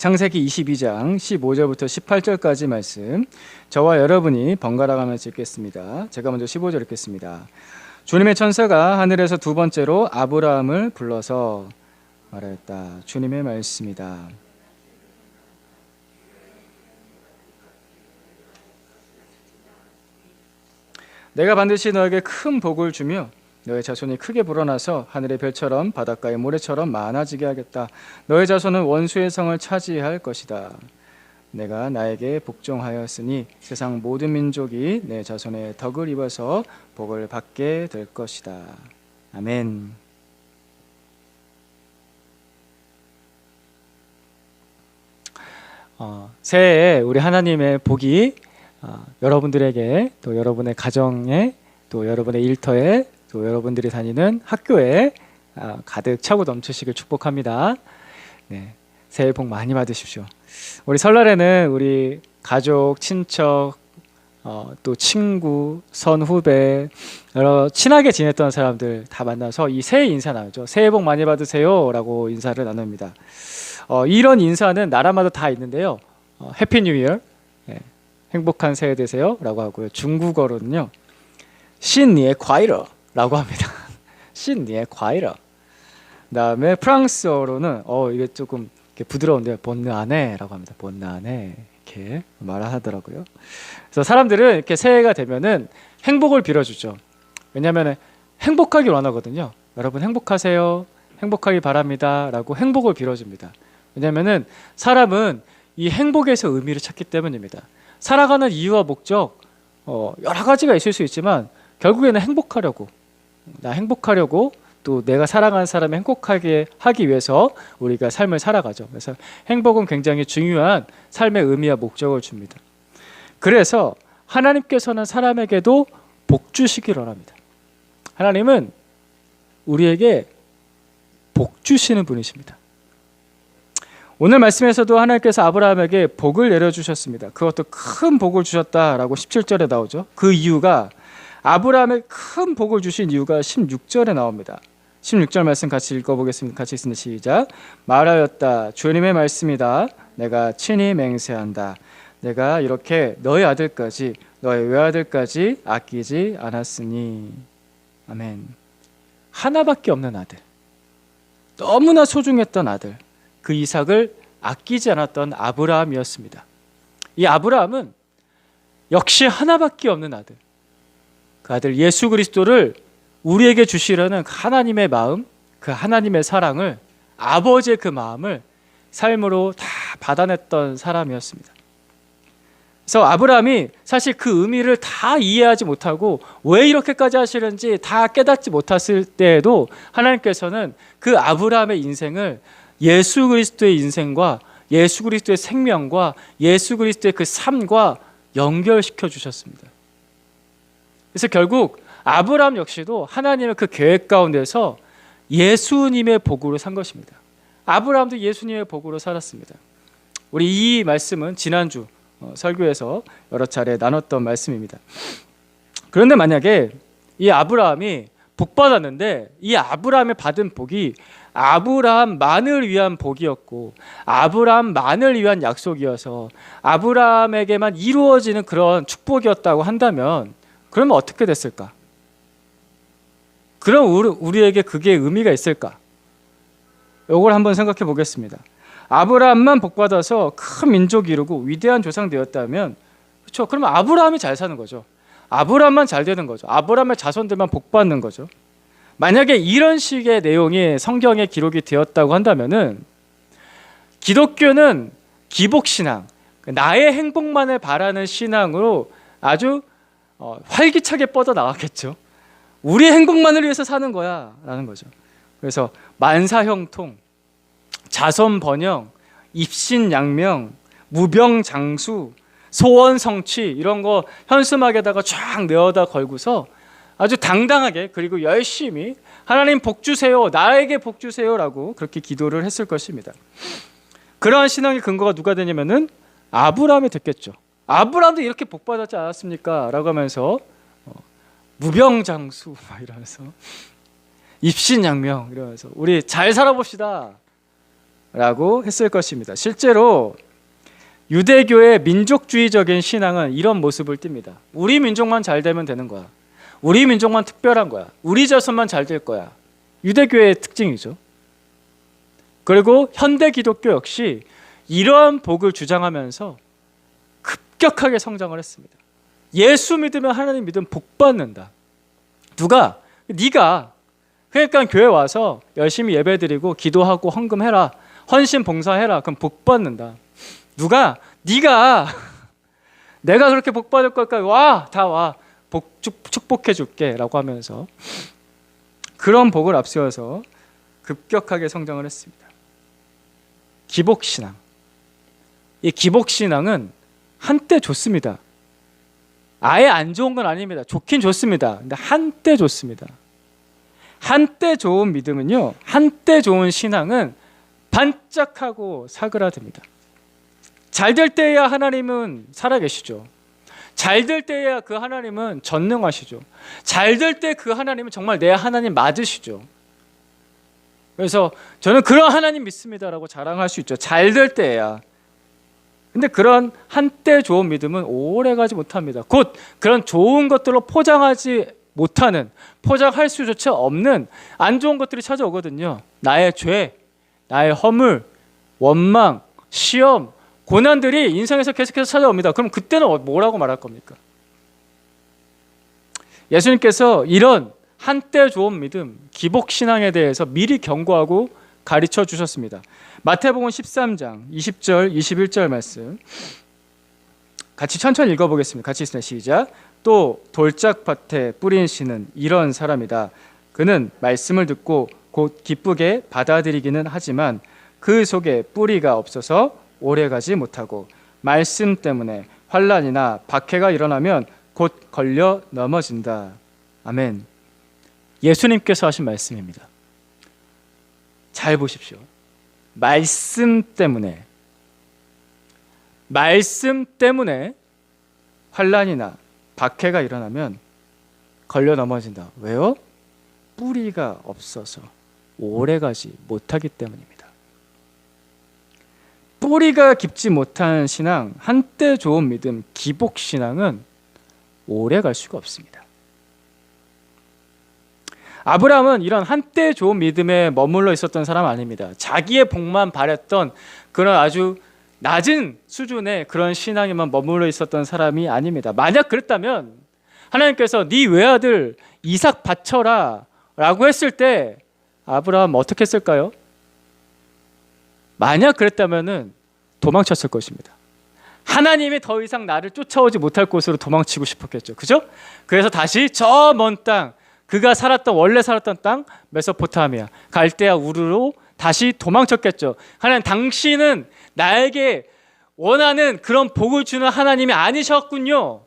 창세기 22장 15절부터 18절까지 말씀, 저와 여러분이 번갈아 가면서 읽겠습니다. 제가 먼저 15절 읽겠습니다. 주님의 천사가 하늘에서 두 번째로 아브라함을 불러서 말하였다. 주님의 말씀이다. 내가 반드시 너에게 큰 복을 주며 너의 자손이 크게 불어나서 하늘의 별처럼 바닷가의 모래처럼 많아지게 하겠다. 너의 자손은 원수의 성을 차지할 것이다. 내가 나에게 복종하였으니 세상 모든 민족이 내 자손의 덕을 입어서 복을 받게 될 것이다. 아멘. 새해에 우리 하나님의 복이 여러분들에게, 또 여러분의 가정에, 또 여러분의 일터에, 또 여러분들이 다니는 학교에 가득 차고 넘치시길 축복합니다. 네, 새해 복 많이 받으십시오. 우리 설날에는 우리 가족, 친척, 또 친구, 선후배, 여러 친하게 지냈던 사람들 다 만나서 이 새해 인사 나누죠. 새해 복 많이 받으세요 라고 인사를 나눕니다. 이런 인사는 나라마다 다 있는데요. 해피 뉴 이어, 행복한 새해 되세요 라고 하고요. 중국어로는요, 신니에 과이러 라고 합니다. 신니에 과이러. 그다음에 프랑스어로는 이게 조금 이렇게 부드러운데요. 본느아네 라고 합니다. 본느아네 이렇게 말하더라고요. 그래서 사람들은 이렇게 새해가 되면은 행복을 빌어주죠. 왜냐하면 행복하길 원하거든요. 여러분 행복하세요, 행복하길 바랍니다 라고 행복을 빌어줍니다. 왜냐하면 사람은 이 행복에서 의미를 찾기 때문입니다. 살아가는 이유와 목적 여러 가지가 있을 수 있지만 결국에는 행복하려고, 나 행복하려고, 또 내가 사랑하는 사람을 행복하게 하기 위해서 우리가 삶을 살아가죠. 그래서 행복은 굉장히 중요한 삶의 의미와 목적을 줍니다. 그래서 하나님께서는 사람에게도 복 주시길 원합니다. 하나님은 우리에게 복 주시는 분이십니다. 오늘 말씀에서도 하나님께서 아브라함에게 복을 내려주셨습니다. 그것도 큰 복을 주셨다라고 17절에 나오죠. 그 이유가, 아브라함에 큰 복을 주신 이유가 16절에 나옵니다. 16절 말씀 같이 읽어보겠습니다. 같이 읽습니다. 시작. 말하였다. 주님의 말씀이다. 내가 친히 맹세한다. 내가 이렇게 너의 아들까지, 너의 외아들까지 아끼지 않았으니. 아멘. 하나밖에 없는 아들, 너무나 소중했던 아들, 그 이삭을 아끼지 않았던 아브라함이었습니다. 이 아브라함은 역시 하나밖에 없는 아들, 그 아들 예수 그리스도를 우리에게 주시려는 하나님의 마음, 그 하나님의 사랑을, 아버지의 그 마음을 삶으로 다 받아냈던 사람이었습니다. 그래서 아브라함이 사실 그 의미를 다 이해하지 못하고 왜 이렇게까지 하시는지 다 깨닫지 못했을 때에도 하나님께서는 그 아브라함의 인생을 예수 그리스도의 인생과 예수 그리스도의 생명과 예수 그리스도의 그 삶과 연결시켜 주셨습니다. 그래서 결국 아브라함 역시도 하나님의 그 계획 가운데서 예수님의 복으로 산 것입니다. 아브라함도 예수님의 복으로 살았습니다. 우리 이 말씀은 지난주 설교에서 여러 차례 나눴던 말씀입니다. 그런데 만약에 이 아브라함이 복 받았는데 이 아브라함이 받은 복이 아브라함만을 위한 복이었고 아브라함만을 위한 약속이어서 아브라함에게만 이루어지는 그런 축복이었다고 한다면, 그러면 어떻게 됐을까? 그럼 우리에게 그게 의미가 있을까? 이걸 한번 생각해 보겠습니다. 아브라함만 복받아서 큰 민족이 이루고 위대한 조상 되었다면, 그렇죠? 그러면 아브라함이 잘 사는 거죠. 아브라함만 잘 되는 거죠. 아브라함의 자손들만 복받는 거죠. 만약에 이런 식의 내용이 성경에 기록이 되었다고 한다면은 기독교는 기복신앙, 나의 행복만을 바라는 신앙으로 아주 활기차게 뻗어나갔겠죠. 우리의 행복만을 위해서 사는 거야 라는 거죠. 그래서 만사형통, 자손번영, 입신양명, 무병장수, 소원성취, 이런 거 현수막에다가 쫙 내어다 걸고서 아주 당당하게, 그리고 열심히 하나님 복 주세요, 나에게 복 주세요 라고 그렇게 기도를 했을 것입니다. 그러한 신앙의 근거가 누가 되냐면은 아브라함이 됐겠죠. 아브라함도 이렇게 복 받았지 않았습니까? 라고 하면서 무병장수 이러면서 입신양명 이러면서 우리 잘 살아봅시다. 라고 했을 것입니다. 실제로 유대교의 민족주의적인 신앙은 이런 모습을 띱니다. 우리 민족만 잘 되면 되는 거야. 우리 민족만 특별한 거야. 우리 자손만 잘 될 거야. 유대교의 특징이죠. 그리고 현대 기독교 역시 이러한 복을 주장하면서 급격하게 성장을 했습니다. 예수 믿으면 하나님 믿으면 복 받는다. 누가? 네가. 그러니까 교회 와서 열심히 예배드리고 기도하고 헌금해라. 헌신 봉사해라. 그럼 복 받는다. 누가? 네가. 내가 그렇게 복 받을 걸까? 와, 다 와. 축복해 줄게 라고 하면서 그런 복을 앞세워서 급격하게 성장을 했습니다. 기복신앙. 이 기복신앙은 한때 좋습니다. 아예 안 좋은 건 아닙니다. 좋긴 좋습니다. 근데 한때 좋습니다. 한때 좋은 믿음은요, 한때 좋은 신앙은 반짝하고 사그라듭니다. 잘 될 때야 하나님은 살아계시죠. 잘 될 때야 그 하나님은 전능하시죠. 잘 될 때 그 하나님은 정말 내 하나님 맞으시죠. 그래서 저는 그런 하나님 믿습니다라고 자랑할 수 있죠. 잘 될 때야. 근데 그런 한때 좋은 믿음은 오래가지 못합니다. 곧 그런 좋은 것들로 포장하지 못하는, 포장할 수조차 없는 안 좋은 것들이 찾아오거든요. 나의 죄, 나의 허물, 원망, 시험, 고난들이 인생에서 계속해서 찾아옵니다. 그럼 그때는 뭐라고 말할 겁니까? 예수님께서 이런 한때 좋은 믿음, 기복신앙에 대해서 미리 경고하고 가르쳐 주셨습니다. 마태복음 13장 20절 21절 말씀 같이 천천히 읽어보겠습니다. 같이 있습니다. 시작. 또 돌짝밭에 뿌린 씨는 이런 사람이다. 그는 말씀을 듣고 곧 기쁘게 받아들이기는 하지만 그 속에 뿌리가 없어서 오래가지 못하고 말씀 때문에 환난이나 박해가 일어나면 곧 걸려 넘어진다. 아멘. 예수님께서 하신 말씀입니다. 잘 보십시오. 말씀 때문에 환난이나 박해가 일어나면 걸려 넘어진다. 왜요? 뿌리가 없어서 오래가지 못하기 때문입니다. 뿌리가 깊지 못한 신앙, 한때 좋은 믿음, 기복신앙은 오래갈 수가 없습니다. 아브라함은 이런 한때 좋은 믿음에 머물러 있었던 사람 아닙니다. 자기의 복만 바랬던 그런 아주 낮은 수준의 그런 신앙에만 머물러 있었던 사람이 아닙니다. 만약 그랬다면 하나님께서 네 외아들 이삭 바쳐라 라고 했을 때 아브라함 어떻게 했을까요? 만약 그랬다면 도망쳤을 것입니다. 하나님이 더 이상 나를 쫓아오지 못할 곳으로 도망치고 싶었겠죠. 그죠? 그래서 다시 저 먼 땅, 그가 원래 살았던 땅 메소포타미아, 갈대아 우르로 다시 도망쳤겠죠. 하나님, 당신은 나에게 원하는 그런 복을 주는 하나님이 아니셨군요.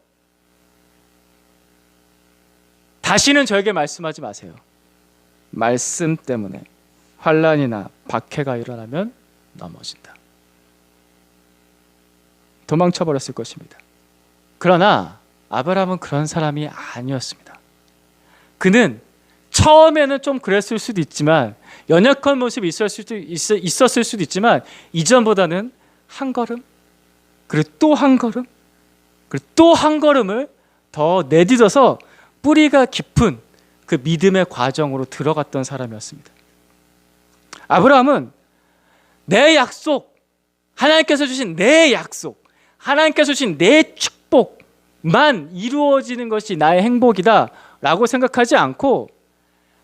다시는 저에게 말씀하지 마세요. 말씀 때문에 환난이나 박해가 일어나면 넘어진다. 도망쳐버렸을 것입니다. 그러나 아브라함은 그런 사람이 아니었습니다. 그는 처음에는 좀 그랬을 수도 있지만, 연약한 모습이 있었을 수도 있지만, 이전보다는 한 걸음, 그리고 또 한 걸음, 그리고 또 한 걸음을 더 내딛어서 뿌리가 깊은 그 믿음의 과정으로 들어갔던 사람이었습니다. 아브라함은 내 약속, 하나님께서 주신 내 약속, 하나님께서 주신 내 축복만 이루어지는 것이 나의 행복이다 라고 생각하지 않고,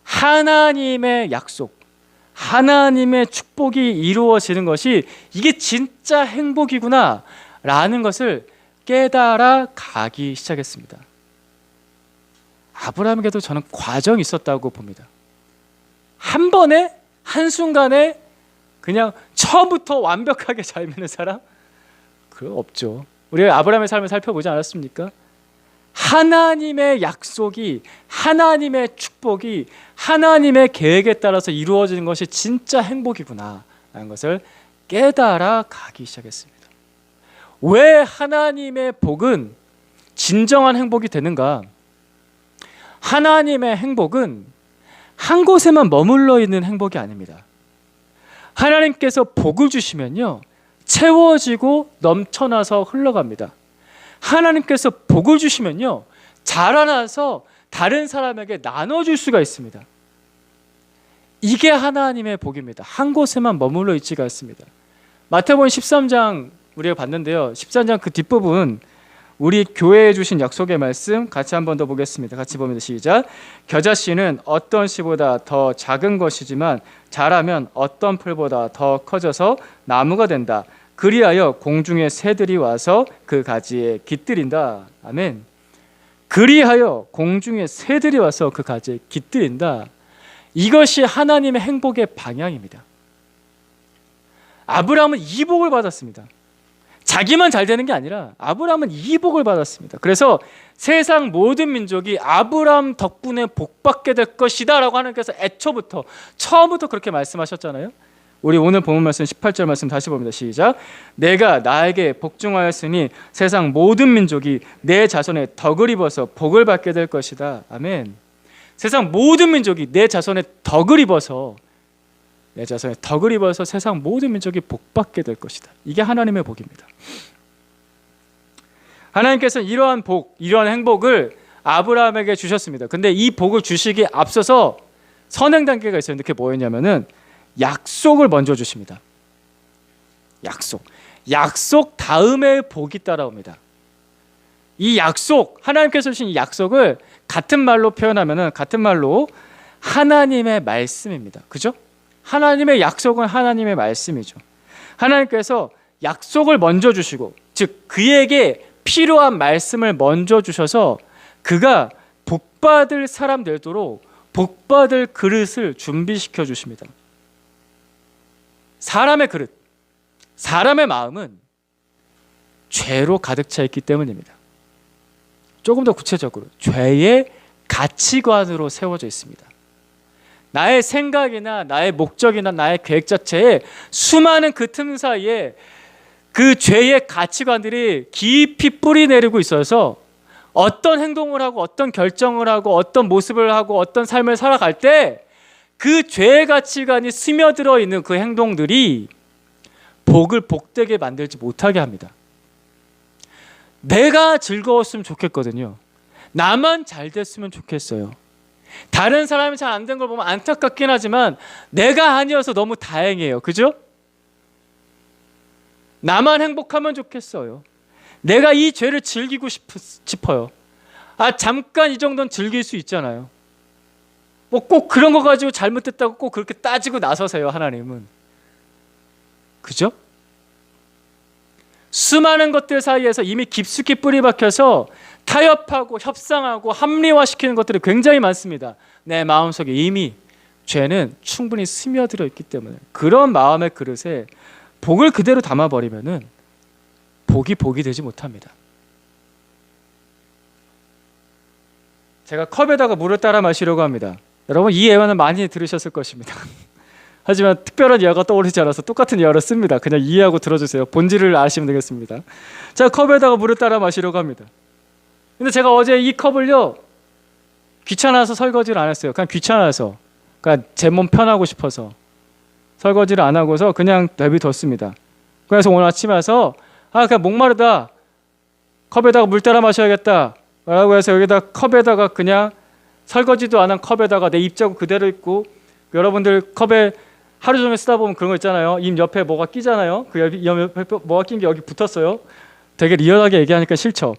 하나님의 약속, 하나님의 축복이 이루어지는 것이 이게 진짜 행복이구나 라는 것을 깨달아 가기 시작했습니다. 아브라함에게도 저는 과정이 있었다고 봅니다. 한 번에, 한순간에 그냥 처음부터 완벽하게 잘 믿는 사람? 그거 없죠. 우리 아브라함의 삶을 살펴보지 않았습니까? 하나님의 약속이, 하나님의 축복이 하나님의 계획에 따라서 이루어지는 것이 진짜 행복이구나 라는 것을 깨달아 가기 시작했습니다. 왜 하나님의 복은 진정한 행복이 되는가? 하나님의 행복은 한 곳에만 머물러 있는 행복이 아닙니다. 하나님께서 복을 주시면요, 채워지고 넘쳐나서 흘러갑니다. 하나님께서 복을 주시면요, 자라나서 다른 사람에게 나눠줄 수가 있습니다. 이게 하나님의 복입니다. 한 곳에만 머물러 있지가 않습니다. 마태복음 13장 우리가 봤는데요, 13장 그 뒷부분 우리 교회에 주신 약속의 말씀 같이 한 번 더 보겠습니다. 같이 봅니다. 시작. 겨자씨는 어떤 씨보다 더 작은 것이지만 자라면 어떤 풀보다 더 커져서 나무가 된다. 그리하여 공중의 새들이 와서 그 가지에 깃들인다. 아멘. 그리하여 공중의 새들이 와서 그 가지에 깃들인다. 이것이 하나님의 행복의 방향입니다. 아브라함은 이 복을 받았습니다. 자기만 잘 되는 게 아니라 아브라함은 이 복을 받았습니다. 그래서 세상 모든 민족이 아브라함 덕분에 복받게 될 것이다 라고 하나님께서 애초부터 처음부터 그렇게 말씀하셨잖아요. 우리 오늘 본문 말씀 18절 말씀 다시 봅니다. 시작. 내가 나에게 복종하였으니 세상 모든 민족이 내 자손의 덕을 입어서 복을 받게 될 것이다. 아멘. 세상 모든 민족이 내 자손의 덕을 입어서 세상 모든 민족이 복받게 될 것이다. 이게 하나님의 복입니다. 하나님께서는 이러한 복, 이러한 행복을 아브라함에게 주셨습니다. 근데 이 복을 주시기에 앞서서 선행 단계가 있었는데 그게 뭐였냐면은 약속을 먼저 주십니다. 약속 다음에 복이 따라옵니다. 이 약속, 하나님께서 주신 이 약속을 같은 말로 표현하면은 같은 말로 하나님의 말씀입니다. 그죠? 하나님의 약속은 하나님의 말씀이죠. 하나님께서 약속을 먼저 주시고, 즉 그에게 필요한 말씀을 먼저 주셔서 그가 복받을 사람 되도록 복받을 그릇을 준비시켜 주십니다. 사람의 그릇, 사람의 마음은 죄로 가득 차 있기 때문입니다. 조금 더 구체적으로 죄의 가치관으로 세워져 있습니다. 나의 생각이나 나의 목적이나 나의 계획 자체에 수많은 그 틈 사이에 그 죄의 가치관들이 깊이 뿌리 내리고 있어서 어떤 행동을 하고 어떤 결정을 하고 어떤 모습을 하고 어떤 삶을 살아갈 때 그 죄의 가치관이 스며들어 있는 그 행동들이 복을 복되게 만들지 못하게 합니다. 내가 즐거웠으면 좋겠거든요. 나만 잘 됐으면 좋겠어요. 다른 사람이 잘 안 된 걸 보면 안타깝긴 하지만 내가 아니어서 너무 다행이에요. 그죠? 나만 행복하면 좋겠어요. 내가 이 죄를 즐기고 싶어요. 잠깐 이 정도는 즐길 수 있잖아요. 뭐 꼭 그런 거 가지고 잘못됐다고 꼭 그렇게 따지고 나서세요, 하나님은. 그죠? 수많은 것들 사이에서 이미 깊숙이 뿌리 박혀서 타협하고 협상하고 합리화시키는 것들이 굉장히 많습니다. 내 마음속에 이미 죄는 충분히 스며들어 있기 때문에 그런 마음의 그릇에 복을 그대로 담아버리면은 복이 되지 못합니다. 제가 컵에다가 물을 따라 마시려고 합니다. 여러분 이 예화는 많이 들으셨을 것입니다. 하지만 특별한 예화가 떠오르지 않아서 똑같은 예화를 씁니다. 그냥 이해하고 들어주세요. 본질을 아시면 되겠습니다. 자, 컵에다가 물을 따라 마시려고 합니다. 근데 제가 어제 이 컵을요, 귀찮아서 설거지를 안 했어요. 그냥 귀찮아서, 그러니까 제 몸 편하고 싶어서 설거지를 안 하고서 그냥 내비뒀습니다. 그래서 오늘 아침에 와서 그냥 목마르다, 컵에다가 물 따라 마셔야겠다 라고 해서 여기다 컵에다가 그냥 설거지도 안 한 컵에다가 내 입자국 그대로 있고, 여러분들 컵에 하루 종일 쓰다 보면 그런 거 있잖아요. 입 옆에 뭐가 끼잖아요. 그 옆에 뭐가 낀 게 여기 붙었어요. 되게 리얼하게 얘기하니까 싫죠.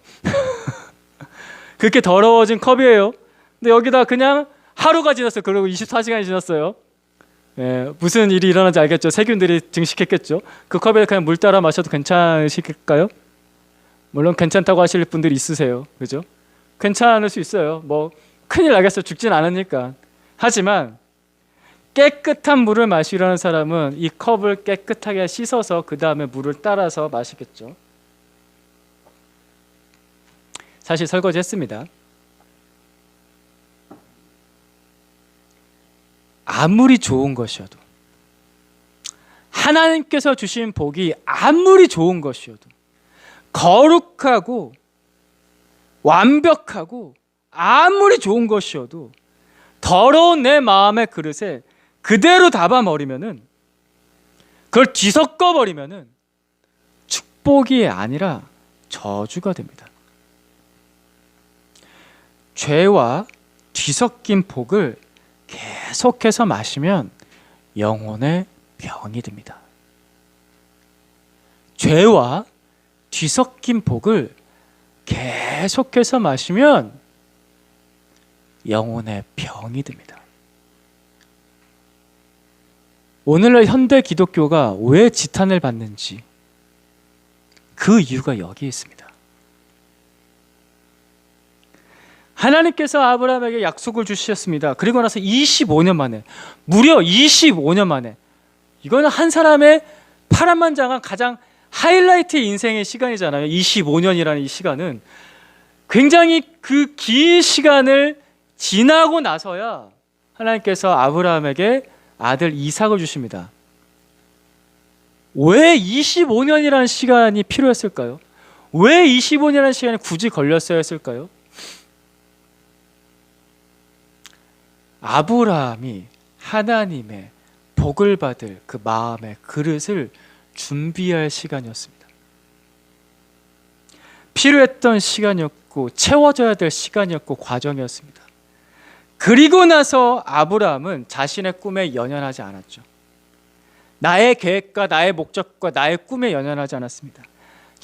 그렇게 더러워진 컵이에요. 근데 여기다 그냥 하루가 지났어요. 그리고 24시간이 지났어요. 무슨 일이 일어난지 알겠죠? 세균들이 증식했겠죠. 그 컵에 그냥 물 따라 마셔도 괜찮으실까요? 물론 괜찮다고 하실 분들이 있으세요. 그죠? 괜찮을 수 있어요. 뭐 큰일 나겠어요. 죽진 않으니까. 하지만 깨끗한 물을 마시려는 사람은 이 컵을 깨끗하게 씻어서 그 다음에 물을 따라서 마시겠죠. 사실 설거지 했습니다. 아무리 좋은 것이어도, 하나님께서 주신 복이 아무리 좋은 것이어도, 거룩하고 완벽하고 아무리 좋은 것이어도 더러운 내 마음의 그릇에 그대로 담아버리면은 그걸 뒤섞어 버리면은 축복이 아니라 저주가 됩니다. 죄와 뒤섞인 복을 계속해서 마시면 영혼의 병이 듭니다. 죄와 뒤섞인 복을 계속해서 마시면 영혼의 병이 듭니다. 오늘날 현대 기독교가 왜 지탄을 받는지 그 이유가 여기에 있습니다. 하나님께서 아브라함에게 약속을 주셨습니다. 그리고 나서 25년 만에, 무려 25년 만에, 이거는 한 사람의 파란만장한 가장 하이라이트 인생의 시간이잖아요. 25년이라는 이 시간은 굉장히 그 긴 시간을 지나고 나서야 하나님께서 아브라함에게 아들 이삭을 주십니다. 왜 25년이라는 시간이 필요했을까요? 왜 25년이라는 시간이 굳이 걸렸어야 했을까요? 아브라함이 하나님의 복을 받을 그 마음의 그릇을 준비할 시간이었습니다. 필요했던 시간이었고 채워져야 될 시간이었고 과정이었습니다. 그리고 나서 아브라함은 자신의 꿈에 연연하지 않았죠. 나의 계획과 나의 목적과 나의 꿈에 연연하지 않았습니다.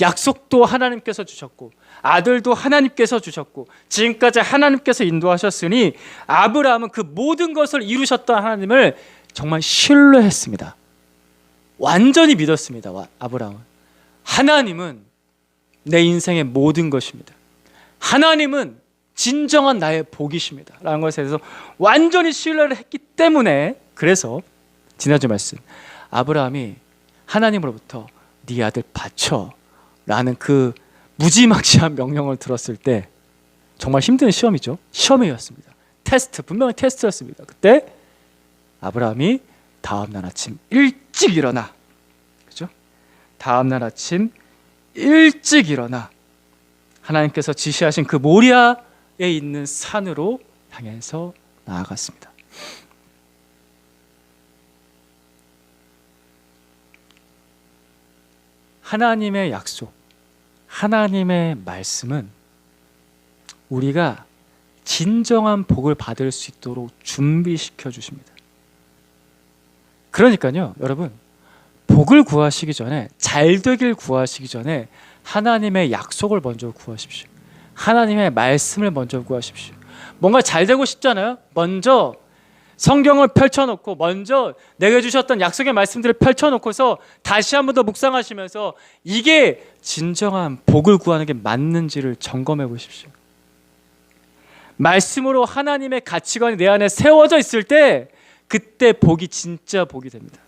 약속도 하나님께서 주셨고 아들도 하나님께서 주셨고 지금까지 하나님께서 인도하셨으니 아브라함은 그 모든 것을 이루셨던 하나님을 정말 신뢰했습니다. 완전히 믿었습니다. 아브라함은 하나님은 내 인생의 모든 것입니다. 하나님은 진정한 나의 복이십니다 라는 것에 대해서 완전히 신뢰를 했기 때문에, 그래서 지난주 말씀 아브라함이 하나님으로부터 네 아들 바쳐 라는 그 무지막지한 명령을 들었을 때 정말 힘든 시험이죠. 시험이었습니다. 테스트, 분명히 테스트였습니다. 그때 아브라함이 다음날 아침 일찍 일어나, 그죠? 다음날 아침 일찍 일어나 하나님께서 지시하신 그 모리아에 있는 산으로 향해서 나아갔습니다. 하나님의 약속, 하나님의 말씀은 우리가 진정한 복을 받을 수 있도록 준비시켜 주십니다. 그러니까요, 여러분, 복을 구하시기 전에, 잘 되길 구하시기 전에 하나님의 약속을 먼저 구하십시오. 하나님의 말씀을 먼저 구하십시오. 뭔가 잘 되고 싶잖아요. 먼저 성경을 펼쳐놓고 먼저 내게 주셨던 약속의 말씀들을 펼쳐놓고서 다시 한 번 더 묵상하시면서 이게 진정한 복을 구하는 게 맞는지를 점검해 보십시오. 말씀으로 하나님의 가치관이 내 안에 세워져 있을 때 그때 복이 진짜 복이 됩니다.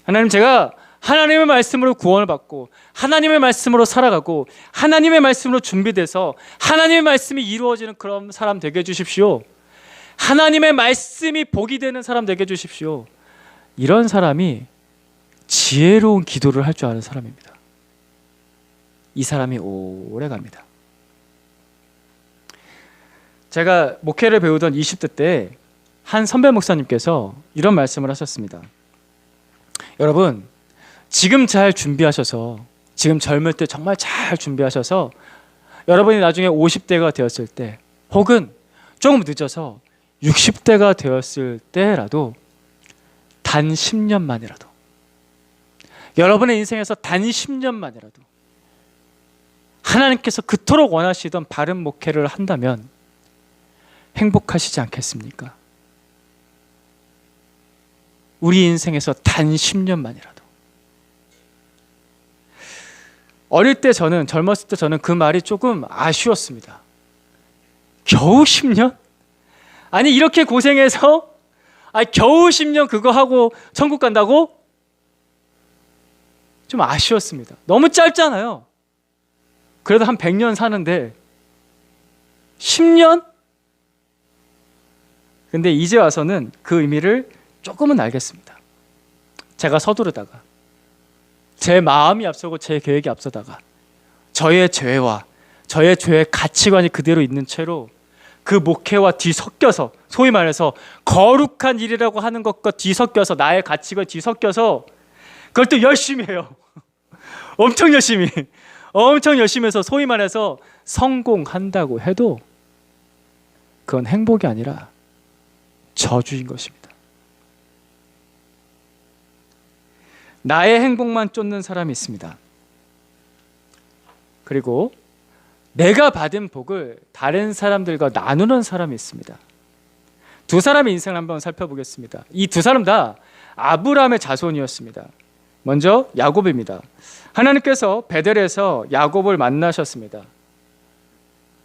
하나님, 제가 하나님의 말씀으로 구원을 받고 하나님의 말씀으로 살아가고 하나님의 말씀으로 준비돼서 하나님의 말씀이 이루어지는 그런 사람 되게 해주십시오. 하나님의 말씀이 복이 되는 사람 되게 해주십시오. 이런 사람이 지혜로운 기도를 할 줄 아는 사람입니다. 이 사람이 오래 갑니다. 제가 목회를 배우던 20대 때 한 선배 목사님께서 이런 말씀을 하셨습니다. 여러분, 지금 잘 준비하셔서, 지금 젊을 때 정말 잘 준비하셔서 여러분이 나중에 50대가 되었을 때 혹은 조금 늦어서 60대가 되었을 때라도 단 10년만이라도, 여러분의 인생에서 단 10년만이라도 하나님께서 그토록 원하시던 바른 목회를 한다면 행복하시지 않겠습니까? 우리 인생에서 단 10년만이라도. 어릴 때 저는, 젊었을 때 저는 그 말이 조금 아쉬웠습니다. 겨우 10년? 아니, 이렇게 고생해서 겨우 10년 그거 하고 천국 간다고? 좀 아쉬웠습니다. 너무 짧잖아요. 그래도 한 100년 사는데 10년? 근데 이제 와서는 그 의미를 조금은 알겠습니다. 제가 서두르다가, 제 마음이 앞서고 제 계획이 앞서다가 저의 죄와 저의 죄의 가치관이 그대로 있는 채로 그 목회와 뒤섞여서, 소위 말해서 거룩한 일이라고 하는 것과 뒤섞여서, 나의 가치관이 뒤섞여서 그걸 또 열심히 해요. 엄청 열심히 해서 소위 말해서 성공한다고 해도 그건 행복이 아니라 저주인 것입니다. 나의 행복만 쫓는 사람이 있습니다. 그리고 내가 받은 복을 다른 사람들과 나누는 사람이 있습니다. 두 사람의 인생을 한번 살펴보겠습니다. 이 두 사람 다 아브라함의 자손이었습니다. 먼저 야곱입니다. 하나님께서 베델에서 야곱을 만나셨습니다.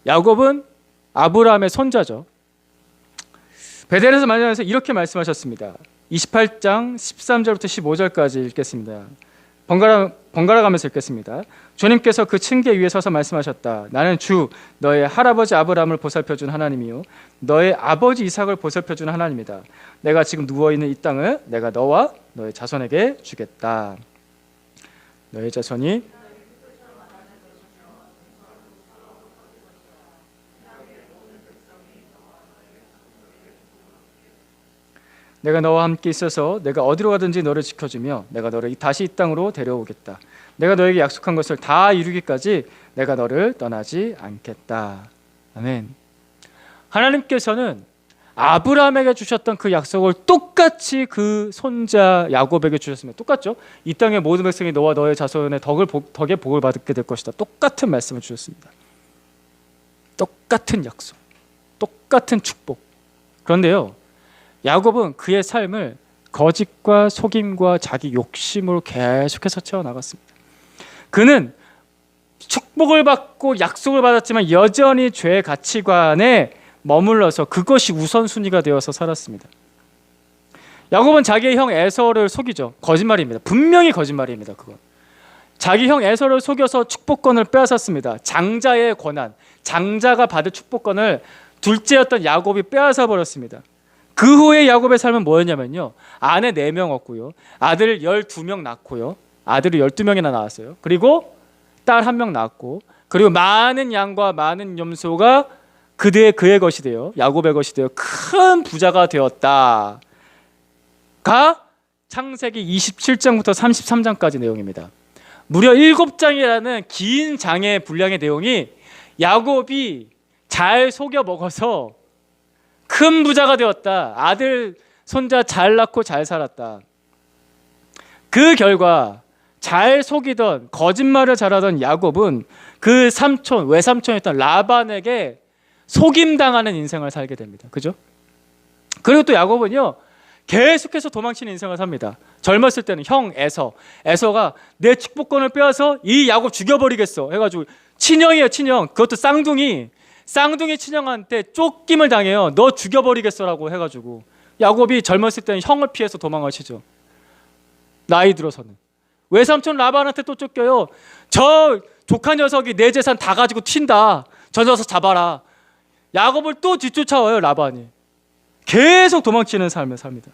야곱은 아브라함의 손자죠. 베델에서 만나서 이렇게 말씀하셨습니다. 28장 13절부터 15절까지 읽겠습니다. 번갈아 가면서 읽겠습니다. 주님께서 그 층계 위에 서서 말씀하셨다. 나는 주 너의 할아버지 아브라함을 보살펴준 하나님이요 너의 아버지 이삭을 보살펴준 하나님이다. 내가 지금 누워있는 이 땅을 내가 너와 너의 자손에게 주겠다. 너의 자손이 내가 너와 함께 있어서 내가 어디로 가든지 너를 지켜주며 내가 너를 다시 이 땅으로 데려오겠다. 내가 너에게 약속한 것을 다 이루기까지 내가 너를 떠나지 않겠다. 아멘. 하나님께서는 아브라함에게 주셨던 그 약속을 똑같이 그 손자 야곱에게 주셨습니다. 똑같죠? 이 땅의 모든 백성이 너와 너의 자손의 덕에 복을 받게 될 것이다. 똑같은 말씀을 주셨습니다. 똑같은 약속, 똑같은 축복. 그런데요, 야곱은 그의 삶을 거짓과 속임과 자기 욕심으로 계속해서 채워나갔습니다. 그는 축복을 받고 약속을 받았지만 여전히 죄의 가치관에 머물러서 그것이 우선순위가 되어서 살았습니다. 야곱은 자기의 형 에서를 속이죠. 거짓말입니다. 분명히 거짓말입니다. 그건 자기 형 에서를 속여서 축복권을 빼앗았습니다. 장자의 권한, 장자가 받을 축복권을 둘째였던 야곱이 빼앗아 버렸습니다. 그 후에 야곱의 삶은 뭐였냐면요, 아내 4명 얻고요, 아들 12명 낳고요, 아들이 12명이나 낳았어요. 그리고 딸 1명 낳았고, 그리고 많은 양과 많은 염소가 그의 것이 되어, 야곱의 것이 되어 큰 부자가 되었다가 창세기 27장부터 33장까지 내용입니다. 무려 7장이라는 긴 장의 분량의 내용이 야곱이 잘 속여 먹어서 큰 부자가 되었다, 아들 손자 잘 낳고 잘 살았다. 그 결과 잘 속이던, 거짓말을 잘하던 야곱은 그 삼촌, 외삼촌이었던 라반에게 속임당하는 인생을 살게 됩니다. 그죠? 그리고 또 야곱은요, 계속해서 도망치는 인생을 삽니다. 젊었을 때는 형 에서가 내 축복권을 빼앗아 이 야곱 죽여버리겠어 해가지고, 친형이에요, 친형. 그것도 쌍둥이 친형한테 쫓김을 당해요. 너 죽여버리겠어라고 해가지고. 야곱이 젊었을 때는 형을 피해서 도망을 치죠. 나이 들어서는 외삼촌 라반한테 또 쫓겨요. 저 조카 녀석이 내 재산 다 가지고 튄다, 저 녀석 잡아라. 야곱을 또 뒤쫓아와요. 라반이 계속 도망치는 삶을 삽니다.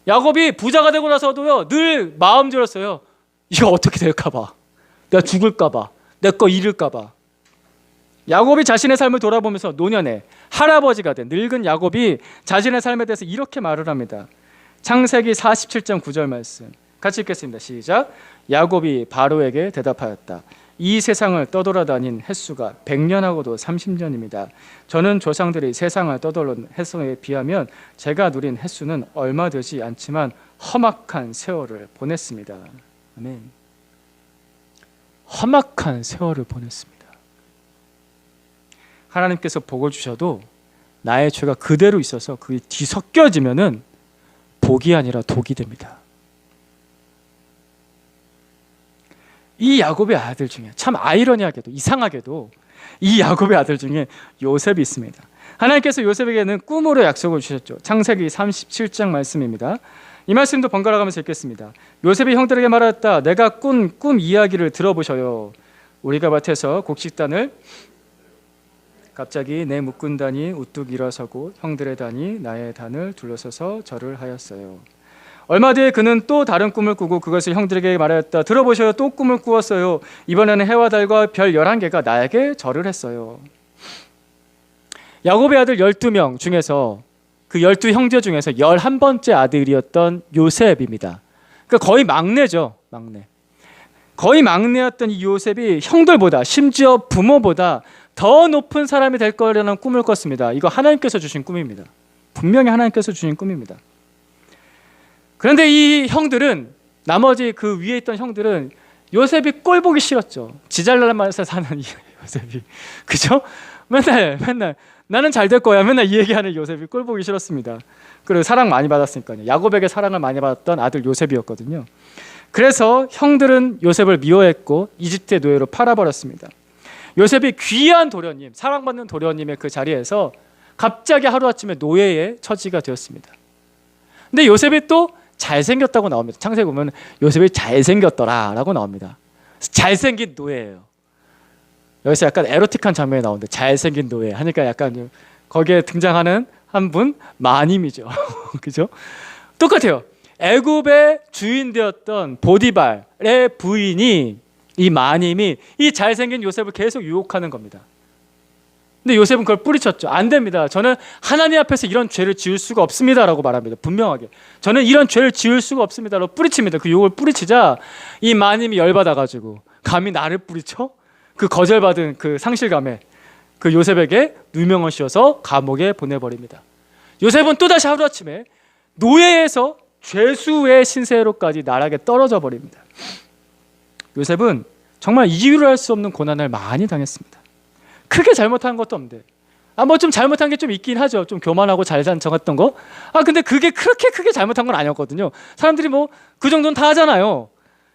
야곱이 부자가 되고 나서도요, 늘 마음 졸였어요. 이거 어떻게 될까봐, 내가 죽을까봐, 내 거 잃을까봐. 야곱이 자신의 삶을 돌아보면서 노년에 할아버지가 된 늙은 야곱이 자신의 삶에 대해서 이렇게 말을 합니다. 창세기 47장 9절 말씀 같이 읽겠습니다. 시작. 야곱이 바로에게 대답하였다. 이 세상을 떠돌아다닌 횟수가 100년하고도 30년입니다. 저는 조상들이 세상을 떠돌던 횟수에 비하면 제가 누린 횟수는 얼마 되지 않지만 험악한 세월을 보냈습니다. 아멘. 험악한 세월을 보냈습니다. 하나님께서 복을 주셔도 나의 죄가 그대로 있어서 그게 뒤섞여지면은 복이 아니라 독이 됩니다. 이 야곱의 아들 중에 참 아이러니하게도, 이상하게도 이 야곱의 아들 중에 요셉이 있습니다. 하나님께서 요셉에게는 꿈으로 약속을 주셨죠. 창세기 37장 말씀입니다. 이 말씀도 번갈아 가면서 읽겠습니다. 요셉이 형들에게 말하였다. 내가 꾼 꿈 이야기를 들어보셔요. 우리가 밭에서 곡식단을 갑자기 내 묶은 단이 우뚝 일어서고 형들의 단이 나의 단을 둘러서서 절을 하였어요. 얼마 뒤에 그는 또 다른 꿈을 꾸고 그것을 형들에게 말하였다. 들어보셔요. 또 꿈을 꾸었어요. 이번에는 해와 달과 별 11개가 나에게 절을 했어요. 야곱의 아들 12명 중에서 그 12 형제 중에서 11번째 아들이었던 요셉입니다. 그러니까 거의 막내죠. 막내. 거의 막내였던 이 요셉이 형들보다, 심지어 부모보다 더 높은 사람이 될 거라는 꿈을 꿨습니다. 이거 하나님께서 주신 꿈입니다. 분명히 하나님께서 주신 꿈입니다. 그런데 이 형들은, 나머지 그 위에 있던 형들은 요셉이 꼴 보기 싫었죠. 지잘날만해서 사는 이 요셉이, 그죠? 맨날 나는 잘 될 거야, 맨날 이 얘기하는 요셉이 꼴 보기 싫었습니다. 그리고 사랑 많이 받았으니까요. 야곱에게 사랑을 많이 받았던 아들 요셉이었거든요. 그래서 형들은 요셉을 미워했고 이집트의 노예로 팔아버렸습니다. 요셉이 귀한 도련님, 사랑받는 도련님의 그 자리에서 갑자기 하루아침에 노예의 처지가 되었습니다. 근데 요셉이 또 잘생겼다고 나옵니다. 창세기 보면 요셉이 잘생겼더라 라고 나옵니다. 잘생긴 노예예요. 여기서 약간 에로틱한 장면이 나오는데, 잘생긴 노예 하니까 약간 거기에 등장하는 한 분 마님이죠. 그죠? 똑같아요. 애굽의 주인 되었던 보디발의 부인이, 이 마님이 이 잘생긴 요셉을 계속 유혹하는 겁니다. 근데 요셉은 그걸 뿌리쳤죠. 안 됩니다. 저는 하나님 앞에서 이런 죄를 지을 수가 없습니다 라고 말합니다. 분명하게. 저는 이런 죄를 지을 수가 없습니다 라고 뿌리칩니다. 그 유혹을 뿌리치자 이 마님이 열받아가지고, 감히 나를 뿌리쳐? 그 거절받은 그 상실감에 그 요셉에게 누명을 씌워서 감옥에 보내버립니다. 요셉은 또다시 하루아침에 노예에서 죄수의 신세로까지 나락에 떨어져 버립니다. 요셉은 정말 이유를 알 수 없는 고난을 많이 당했습니다. 크게 잘못한 것도 없는데, 뭐 좀 잘못한 게 좀 있긴 하죠. 좀 교만하고 잘장정했던 거. 근데 그게 그렇게 크게 잘못한 건 아니었거든요. 사람들이 뭐 그 정도는 다 하잖아요.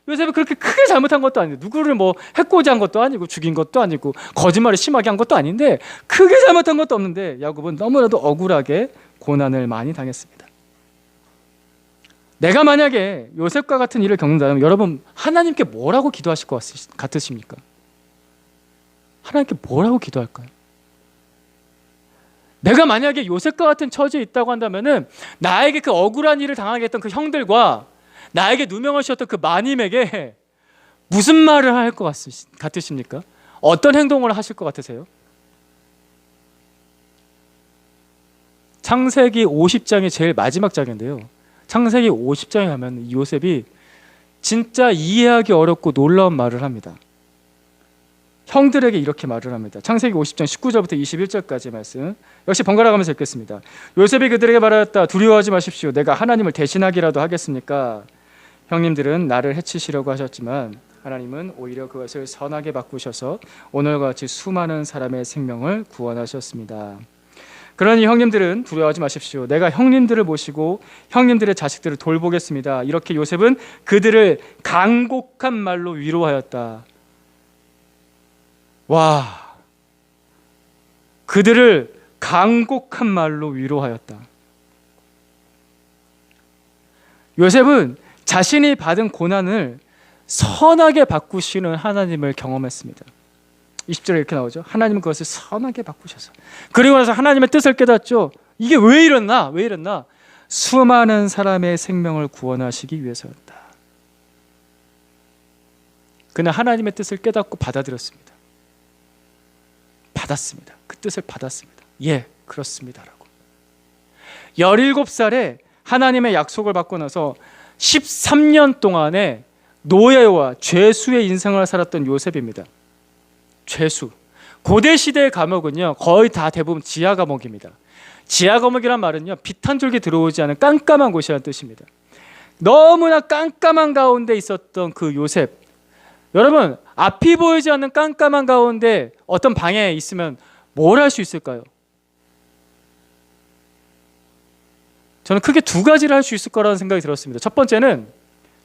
요셉이 그렇게 크게 잘못한 것도 아니고, 누구를 뭐 해코지 한 것도 아니고, 죽인 것도 아니고, 거짓말을 심하게 한 것도 아닌데, 크게 잘못한 것도 없는데 야곱은 너무나도 억울하게 고난을 많이 당했습니다. 내가 만약에 요셉과 같은 일을 겪는다면 여러분, 하나님께 뭐라고 기도하실 것 같으십니까? 하나님께 뭐라고 기도할까요? 내가 만약에 요셉과 같은 처지에 있다고 한다면은, 나에게 그 억울한 일을 당하게 했던 그 형들과 나에게 누명을 씌웠던 그 마님에게 무슨 말을 할 것 같으십니까? 어떤 행동을 하실 것 같으세요? 창세기 50장이 제일 마지막 장인데요, 창세기 50장에 가면 요셉이 진짜 이해하기 어렵고 놀라운 말을 합니다. 형들에게 이렇게 말을 합니다. 창세기 50장 19절부터 21절까지 말씀, 역시 번갈아 가면서 읽겠습니다. 요셉이 그들에게 말하였다. 두려워하지 마십시오. 내가 하나님을 대신하기라도 하겠습니까? 형님들은 나를 해치시려고 하셨지만 하나님은 오히려 그것을 선하게 바꾸셔서 오늘과 같이 수많은 사람의 생명을 구원하셨습니다. 그러니 형님들은 두려워하지 마십시오. 내가 형님들을 모시고 형님들의 자식들을 돌보겠습니다. 이렇게 요셉은 그들을 간곡한 말로 위로하였다. 와, 그들을 간곡한 말로 위로하였다. 요셉은 자신이 받은 고난을 선하게 바꾸시는 하나님을 경험했습니다. 20절에 이렇게 나오죠. 하나님은 그것을 선하게 바꾸셔서, 그리고 나서 하나님의 뜻을 깨닫죠. 이게 왜 이랬나? 수많은 사람의 생명을 구원하시기 위해서였다. 그는 하나님의 뜻을 깨닫고 받아들였습니다. 그 뜻을 받았습니다. 예, 그렇습니다라고. 17살에 하나님의 약속을 받고 나서 13년 동안의 노예와 죄수의 인생을 살았던 요셉입니다. 죄수. 고대 시대의 감옥은요, 거의 다 대부분 지하 감옥입니다. 지하 감옥이란 말은요, 빛 한 줄기 들어오지 않은 깜깜한 곳이라는 뜻입니다. 너무나 깜깜한 가운데 있었던 그 요셉. 여러분, 앞이 보이지 않는 깜깜한 가운데 어떤 방에 있으면 뭘 할 수 있을까요? 저는 크게 두 가지를 할 수 있을 거라는 생각이 들었습니다. 첫 번째는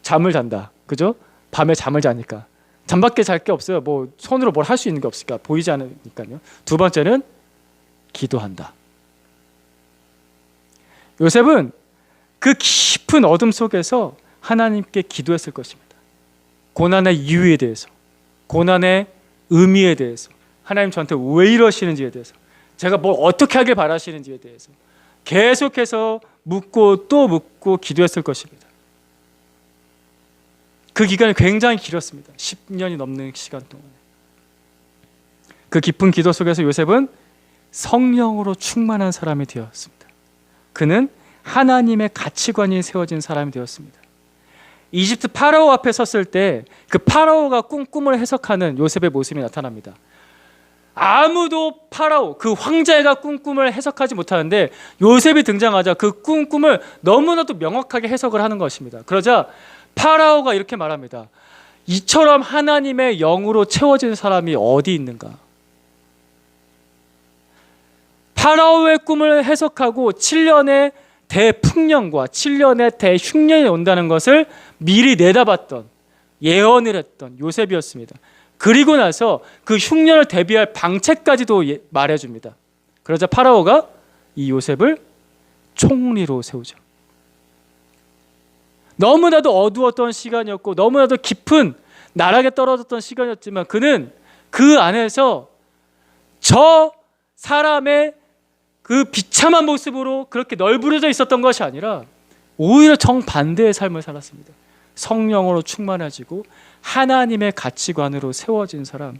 잠을 잔다. 그죠? 밤에 잠을 자니까. 잠밖에 잘 게 없어요. 뭐 손으로 뭘 할 수 있는 게 없으니까, 보이지 않으니까요. 두 번째는 기도한다. 요셉은 그 깊은 어둠 속에서 하나님께 기도했을 것입니다. 고난의 이유에 대해서, 고난의 의미에 대해서, 하나님 저한테 왜 이러시는지에 대해서, 제가 뭘 어떻게 하길 바라시는지에 대해서 계속해서 묻고 또 묻고 기도했을 것입니다. 그 기간이 굉장히 길었습니다. 10년이 넘는 시간 동안. 그 깊은 기도 속에서 요셉은 성령으로 충만한 사람이 되었습니다. 그는 하나님의 가치관이 세워진 사람이 되었습니다. 이집트 파라오 앞에 섰을 때 그 파라오가 꿈을 해석하는 요셉의 모습이 나타납니다. 아무도 파라오, 그 황제가 꿈을 해석하지 못하는데 요셉이 등장하자 그 꿈을 너무나도 명확하게 해석을 하는 것입니다. 그러자 파라오가 이렇게 말합니다. 이처럼 하나님의 영으로 채워진 사람이 어디 있는가? 파라오의 꿈을 해석하고 7년의 대풍년과 7년의 대흉년이 온다는 것을 미리 내다봤던, 예언을 했던 요셉이었습니다. 그리고 나서 그 흉년을 대비할 방책까지도 말해줍니다. 그러자 파라오가 이 요셉을 총리로 세우죠. 너무나도 어두웠던 시간이었고 너무나도 깊은 나락에 떨어졌던 시간이었지만 그는 그 안에서 저 사람의 그 비참한 모습으로 그렇게 널브러져 있었던 것이 아니라 오히려 정반대의 삶을 살았습니다. 성령으로 충만해지고 하나님의 가치관으로 세워진 사람.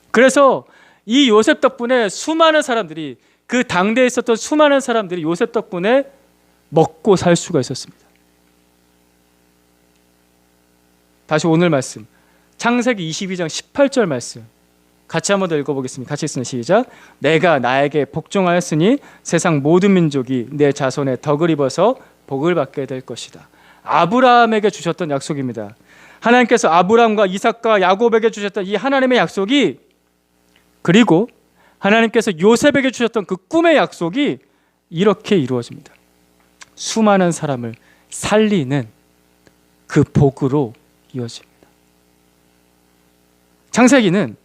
그래서 이 요셉 덕분에 수많은 사람들이, 그 당대에 있었던 수많은 사람들이 요셉 덕분에 먹고 살 수가 있었습니다. 다시 오늘 말씀, 창세기 22장 18절 말씀 같이 한번 더 읽어보겠습니다. 같이 읽습니다. 시작. 내가 나에게 복종하였으니 세상 모든 민족이 내 자손의 덕을 입어서 복을 받게 될 것이다. 아브라함에게 주셨던 약속입니다. 하나님께서 아브라함과 이삭과 야곱에게 주셨던 이 하나님의 약속이, 그리고 하나님께서 요셉에게 주셨던 그 꿈의 약속이 이렇게 이루어집니다. 수많은 사람을 살리는 그 복으로 이어집니다. 창세기는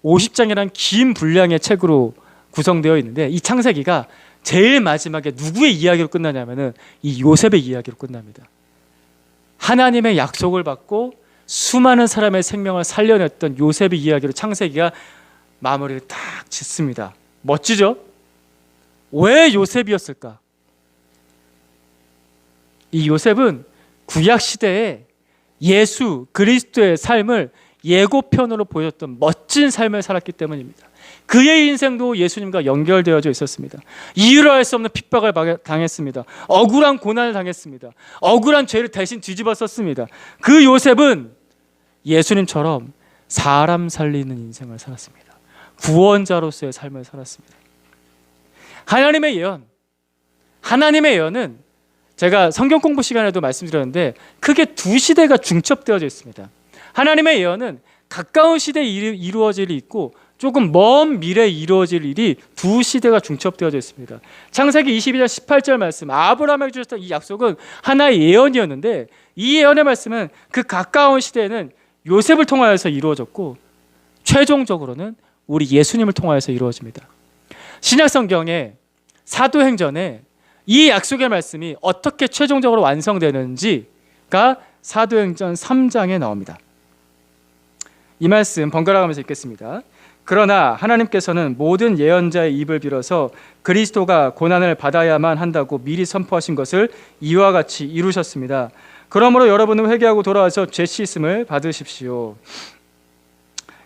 50장이라는 긴 분량의 책으로 구성되어 있는데 이 창세기가 제일 마지막에 누구의 이야기로 끝나냐면은 이 요셉의 이야기로 끝납니다. 하나님의 약속을 받고 수많은 사람의 생명을 살려냈던 요셉의 이야기로 창세기가 마무리를 딱 짓습니다. 멋지죠? 왜 요셉이었을까? 이 요셉은 구약 시대에 예수 그리스도의 삶을 예고편으로 보였던 멋진 삶을 살았기 때문입니다. 그의 인생도 예수님과 연결되어져 있었습니다. 이유로 할 수 없는 핍박을 당했습니다. 억울한 고난을 당했습니다. 억울한 죄를 대신 뒤집어 썼습니다. 그 요셉은 예수님처럼 사람 살리는 인생을 살았습니다. 구원자로서의 삶을 살았습니다. 하나님의 예언은 제가 성경 공부 시간에도 말씀드렸는데 크게 두 시대가 중첩되어져 있습니다. 하나님의 예언은 가까운 시대에 이루어질 일이 있고 조금 먼 미래에 이루어질 일이 두 시대가 중첩되어져 있습니다. 창세기 22장 18절 말씀, 아브라함에게 주셨던 이 약속은 하나의 예언이었는데 이 예언의 말씀은 그 가까운 시대에는 요셉을 통하여서 이루어졌고 최종적으로는 우리 예수님을 통하여서 이루어집니다. 신약 성경의 사도행전에 이 약속의 말씀이 어떻게 최종적으로 완성되는지가 사도행전 3장에 나옵니다. 이 말씀 번갈아 가면서 읽겠습니다. 그러나 하나님께서는 모든 예언자의 입을 빌어서 그리스도가 고난을 받아야만 한다고 미리 선포하신 것을 이와 같이 이루셨습니다. 그러므로 여러분은 회개하고 돌아와서 죄 씻음을 받으십시오.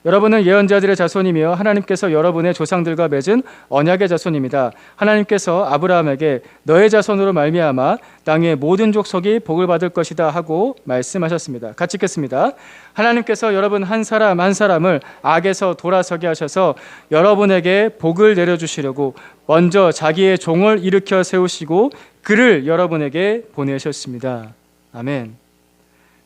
여러분은 예언자들의 자손이며 하나님께서 여러분의 조상들과 맺은 언약의 자손입니다. 하나님께서 아브라함에게 너의 자손으로 말미암아 땅의 모든 족속이 복을 받을 것이다 하고 말씀하셨습니다. 같이 읽겠습니다. 하나님께서 여러분 한 사람 한 사람을 악에서 돌아서게 하셔서 여러분에게 복을 내려주시려고 먼저 자기의 종을 일으켜 세우시고 그를 여러분에게 보내셨습니다. 아멘.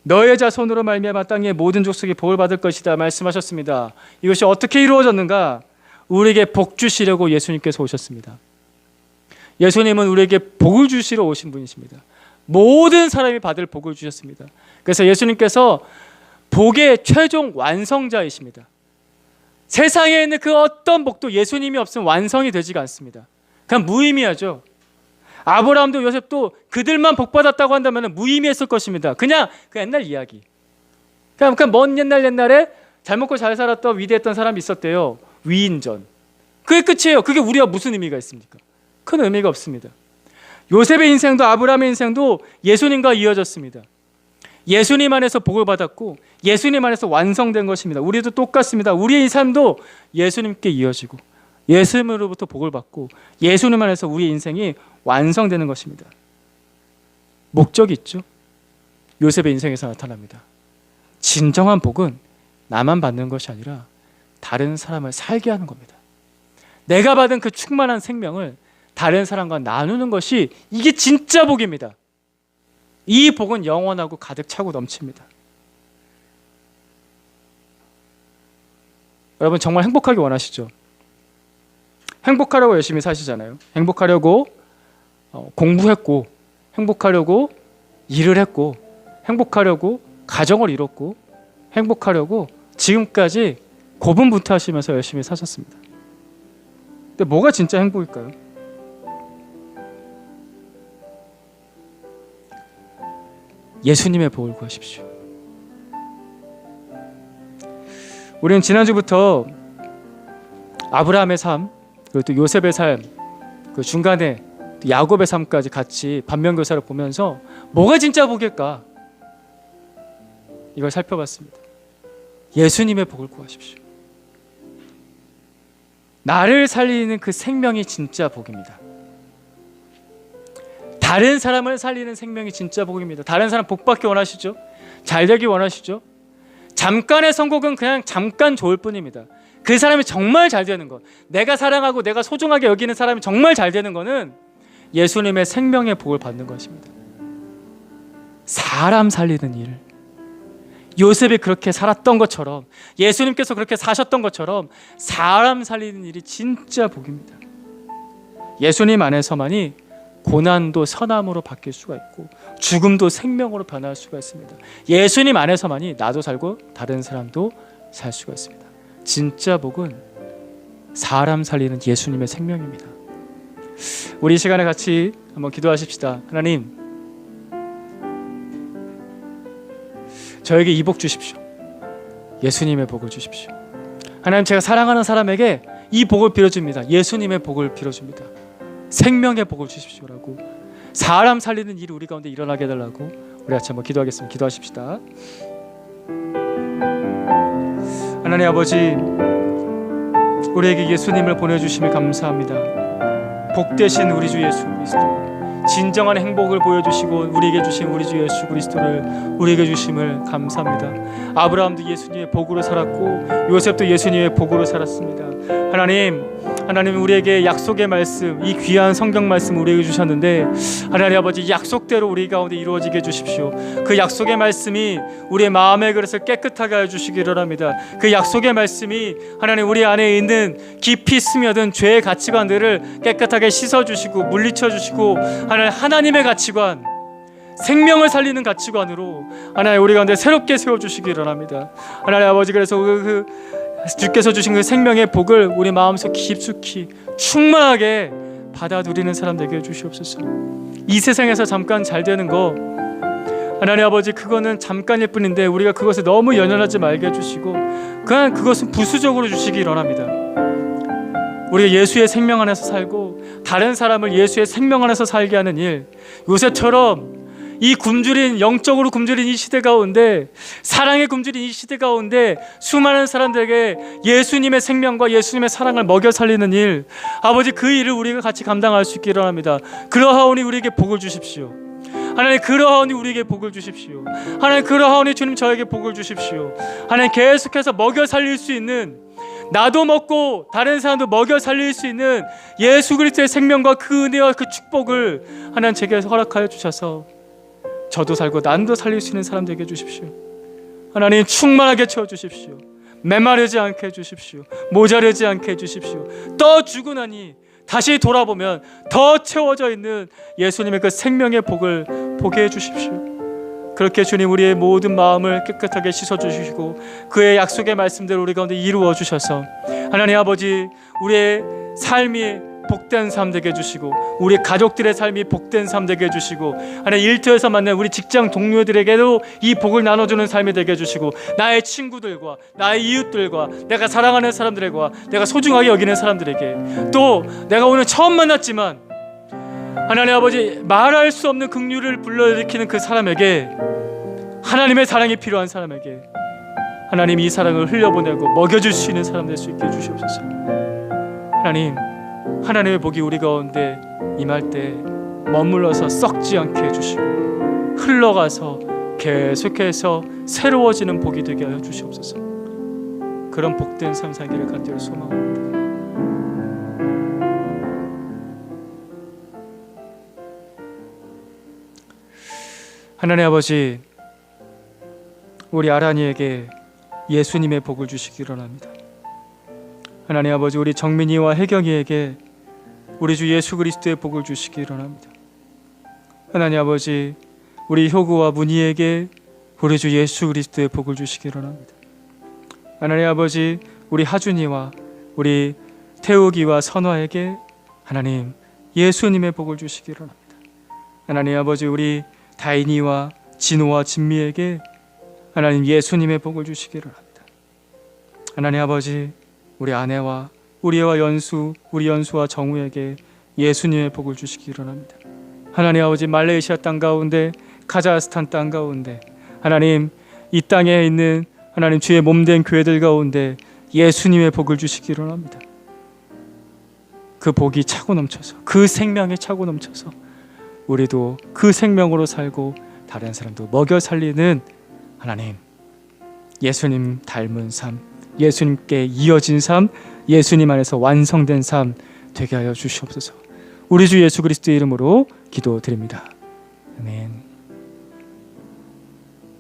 너의 자손으로 말미암아 땅의 모든 족속이 복을 받을 것이다 말씀하셨습니다. 이것이 어떻게 이루어졌는가? 우리에게 복 주시려고 예수님께서 오셨습니다. 예수님은 우리에게 복을 주시러 오신 분이십니다. 모든 사람이 받을 복을 주셨습니다. 그래서 예수님께서 복의 최종 완성자이십니다. 세상에 있는 그 어떤 복도 예수님이 없으면 완성이 되지가 않습니다. 그냥 무의미하죠. 아브라함도 요셉도 그들만 복받았다고 한다면 무의미했을 것입니다. 그냥 그 옛날 이야기. 그냥 먼 옛날에 잘 먹고 잘 살았던 위대했던 사람이 있었대요. 위인전. 그게 끝이에요. 그게 우리가 무슨 의미가 있습니까? 큰 의미가 없습니다. 요셉의 인생도 아브라함의 인생도 예수님과 이어졌습니다. 예수님 안에서 복을 받았고 예수님 안에서 완성된 것입니다. 우리도 똑같습니다. 우리의 삶도 예수님께 이어지고 예수님으로부터 복을 받고 예수님 안에서 우리의 인생이 완성되는 것입니다. 목적이 있죠. 요셉의 인생에서 나타납니다. 진정한 복은 나만 받는 것이 아니라 다른 사람을 살게 하는 겁니다. 내가 받은 그 충만한 생명을 다른 사람과 나누는 것이 이게 진짜 복입니다. 이 복은 영원하고 가득 차고 넘칩니다. 여러분 정말 행복하기 원하시죠? 행복하려고 열심히 사시잖아요. 행복하려고 공부했고, 행복하려고 일을 했고, 행복하려고 가정을 이뤘고, 행복하려고 지금까지 고분분투하시면서 열심히 사셨습니다. 근데 뭐가 진짜 행복일까요? 예수님의 복을 구하십시오. 우리는 지난주부터 아브라함의 삶, 그리고 또 요셉의 삶, 그 중간에 또 야곱의 삶까지 같이 반면교사를 보면서 뭐가 진짜 복일까? 이걸 살펴봤습니다. 예수님의 복을 구하십시오. 나를 살리는 그 생명이 진짜 복입니다. 다른 사람을 살리는 생명이 진짜 복입니다. 다른 사람 복 받기 원하시죠? 잘 되기 원하시죠? 잠깐의 성공은 그냥 잠깐 좋을 뿐입니다. 그 사람이 정말 잘 되는 것, 내가 사랑하고 내가 소중하게 여기는 사람이 정말 잘 되는 것은 예수님의 생명의 복을 받는 것입니다. 사람 살리는 일, 요셉이 그렇게 살았던 것처럼, 예수님께서 그렇게 사셨던 것처럼 사람 살리는 일이 진짜 복입니다. 예수님 안에서만이 고난도 선함으로 바뀔 수가 있고 죽음도 생명으로 변할 수가 있습니다. 예수님 안에서만이 나도 살고 다른 사람도 살 수가 있습니다. 진짜 복은 사람 살리는 예수님의 생명입니다. 우리 이 시간에 같이 한번 기도하십시다. 하나님, 저에게 이 복 주십시오. 예수님의 복을 주십시오. 하나님, 제가 사랑하는 사람에게 이 복을 빌어줍니다. 예수님의 복을 빌어줍니다. 생명의 복을 주십시오라고, 사람 살리는 일이 우리 가운데 일어나게 해달라고 우리 같이 한번 기도하겠습니다. 기도하십시다. 하나님 아버지, 우리에게 예수님을 보내주심에 감사합니다. 복되신 우리 주 예수 그리스도, 진정한 행복을 보여주시고 우리에게 주신 우리 주 예수 그리스도를 우리에게 주심을 감사합니다. 아브라함도 예수님의 복으로 살았고 요셉도 예수님의 복으로 살았습니다. 하나님 우리에게 약속의 말씀, 이 귀한 성경 말씀 우리에게 주셨는데 하나님 아버지, 약속대로 우리 가운데 이루어지게 해주십시오. 그 약속의 말씀이 우리의 마음의 그릇을 깨끗하게 해주시기를 합니다. 그 약속의 말씀이 하나님 우리 안에 있는 깊이 스며든 죄의 가치관들을 깨끗하게 씻어주시고 물리쳐주시고 하나님의 가치관, 생명을 살리는 가치관으로 하나님 우리 가운데 새롭게 세워주시기를 합니다. 하나님 아버지, 그래서 주께서 주신 그 생명의 복을 우리 마음속 깊숙이 충만하게 받아 누리는 사람 되게 해주시옵소서. 이 세상에서 잠깐 잘 되는 거 하나님 아버지, 그거는 잠깐일 뿐인데 우리가 그것에 너무 연연하지 말게 해주시고 그냥 그것은 부수적으로 주시기 원합니다. 우리가 예수의 생명 안에서 살고 다른 사람을 예수의 생명 안에서 살게 하는 일, 요새처럼 이 굶주린, 영적으로 굶주린 이 시대 가운데, 사랑에 굶주린 이 시대 가운데 수많은 사람들에게 예수님의 생명과 예수님의 사랑을 먹여 살리는 일, 아버지, 그 일을 우리가 같이 감당할 수 있기를 합니다. 그러하오니 우리에게 복을 주십시오. 하나님, 그러하오니 우리에게 복을 주십시오. 하나님, 그러하오니 주님 저에게 복을 주십시오. 하나님, 계속해서 먹여 살릴 수 있는, 나도 먹고 다른 사람도 먹여 살릴 수 있는 예수 그리스도의 생명과 그 은혜와 그 축복을 하나님 제게 허락하여 주셔서 저도 살고 난도 살릴 수 있는 사람 되게 해주십시오. 하나님, 충만하게 채워주십시오. 메마르지 않게 해주십시오. 모자르지 않게 해주십시오. 또 주고 나니 다시 돌아보면 더 채워져 있는 예수님의 그 생명의 복을 보게 해주십시오. 그렇게 주님, 우리의 모든 마음을 깨끗하게 씻어주시고 그의 약속의 말씀대로 우리 가운데 이루어 주셔서 하나님 아버지, 우리의 삶이 복된 삶 되게 해주시고 우리 가족들의 삶이 복된 삶 되게 해주시고 하나님, 일터에서 만난 우리 직장 동료들에게도 이 복을 나눠주는 삶이 되게 해주시고 나의 친구들과 나의 이웃들과 내가 사랑하는 사람들과 내가 소중하게 여기는 사람들에게, 또 내가 오늘 처음 만났지만 하나님 아버지, 말할 수 없는 긍휼을 불러일으키는 그 사람에게, 하나님의 사랑이 필요한 사람에게 하나님 이 사랑을 흘려보내고 먹여줄 수 있는 사람 될 수 있게 해주시옵소서. 하나님, 하나님의 복이 우리 가운데 임할 때 머물러서 썩지 않게 해주시고 흘러가서 계속해서 새로워지는 복이 되게 하여 주시옵소서. 그런 복된 삶 살기를 간절히 소망합니다. 하나님 아버지, 우리 아란이에게 예수님의 복을 주시기 원합니다. 하나님 아버지, 우리 정민이와 혜경이에게 우리 주 예수 그리스도의 복을 주시기 원합니다. 하나님 아버지, 우리 효구와 문희에게 우리 주 예수 그리스도의 복을 주시기 원합니다. 하나님 아버지, 우리 하준이와 우리 태욱이와 선화에게 하나님 예수님의 복을 주시기 원합니다. 하나님 아버지, 우리 다인이와 진호와 진미에게 하나님 예수님의 복을 주시기 원합니다. 하나님 아버지, 우리 아내와 우리와 연수, 우리 연수와 정우에게 예수님의 복을 주시기 원합니다. 하나님 아버지, 말레이시아 땅 가운데, 카자흐스탄 땅 가운데, 하나님 이 땅에 있는 하나님 주의 몸된 교회들 가운데 예수님의 복을 주시기 원합니다. 그 복이 차고 넘쳐서, 그 생명이 차고 넘쳐서 우리도 그 생명으로 살고 다른 사람도 먹여 살리는 하나님, 예수님 닮은 삶, 예수님께 이어진 삶, 예수님 안에서 완성된 삶 되게 하여 주시옵소서. 우리 주 예수 그리스도의 이름으로 기도드립니다. 아멘.